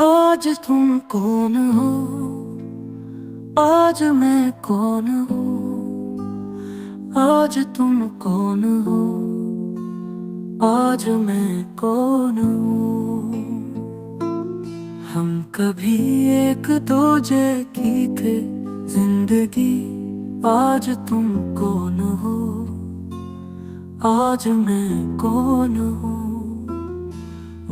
आज तुम कौन हो, आज मैं कौन हूँ। आज तुम कौन हो, आज मैं कौन हूँ। हम कभी एक दूजे की थे जिंदगी, आज तुम कौन हो, आज मैं कौन हूँ।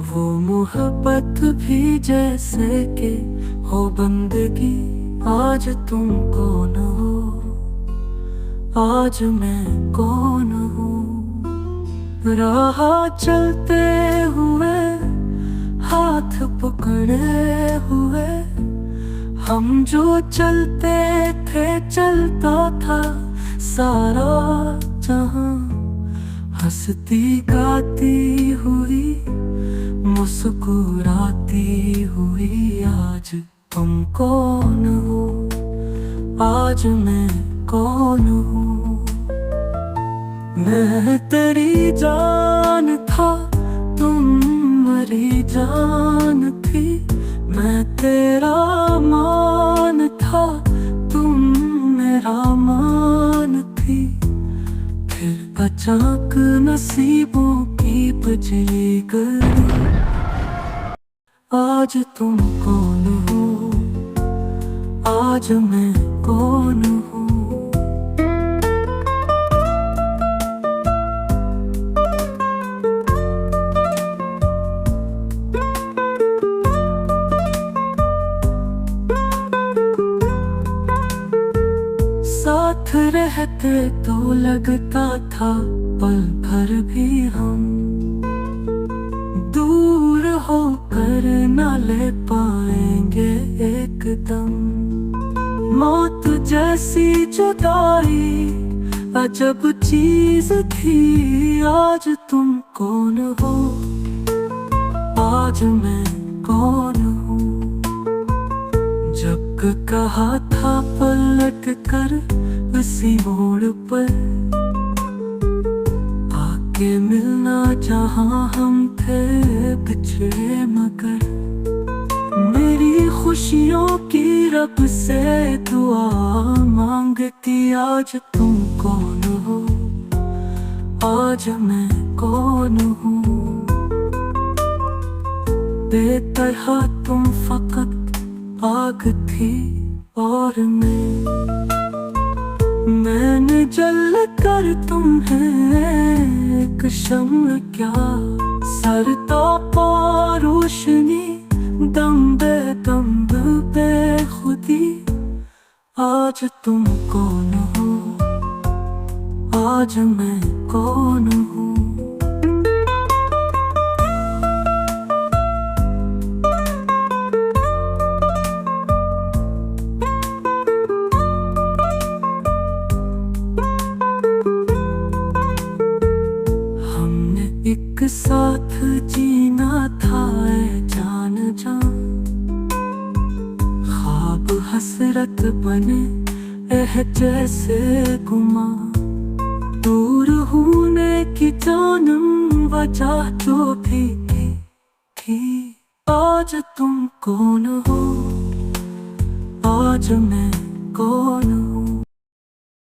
वो मोहब्बत भी जैसे के हो बंदगी, आज तुम कौन हो, आज मैं कौन हूँ। राह चलते हुए हाथ पकड़े हुए, हम जो चलते थे चलता था सारा जहां। हंसती गाती हुई मुस्कुराती हुई, आज तुम कौन हो, आज मैं कौन हूँ। मैं तेरी जान था, तुम मेरी जान थी। मैं तेरा मान था, तुम मेरा मान थी। फिर अचानक नसीबों की बजली गई, आज तुम कौन हो, आज मैं कौन हूँ। साथ रहते तो लगता था पल भर भी हम दूर होकर न ले पाएंगे एकदम। मौत जैसी जुदाई अजब चीज थी, आज तुम कौन हो, आज मैं कौन हूँ। जब कहा था पलट कर उसी मोड़ पर आके मिलना, जहाँ हम थे बिछड़े मगर। मेरी खुशियों की रब से दुआ मांगती, आज तुम कौन हो, आज मैं कौन हूँ। बेतरह तुम फकत आग थी और मैंने जल कर तुम्हें एक शम्म क्या। सर तो रोशनी दम बे दम बेखुदी, आज तुम कौन हो, आज मैं कौन हूँ। एक साथ जीना था ऐ जान जान, ख्वाब हसरत बने एह जैसे गुमा। दूर होने की जानम वजह जो भी थी, आज तुम कौन हो, आज मैं कौन हूँ।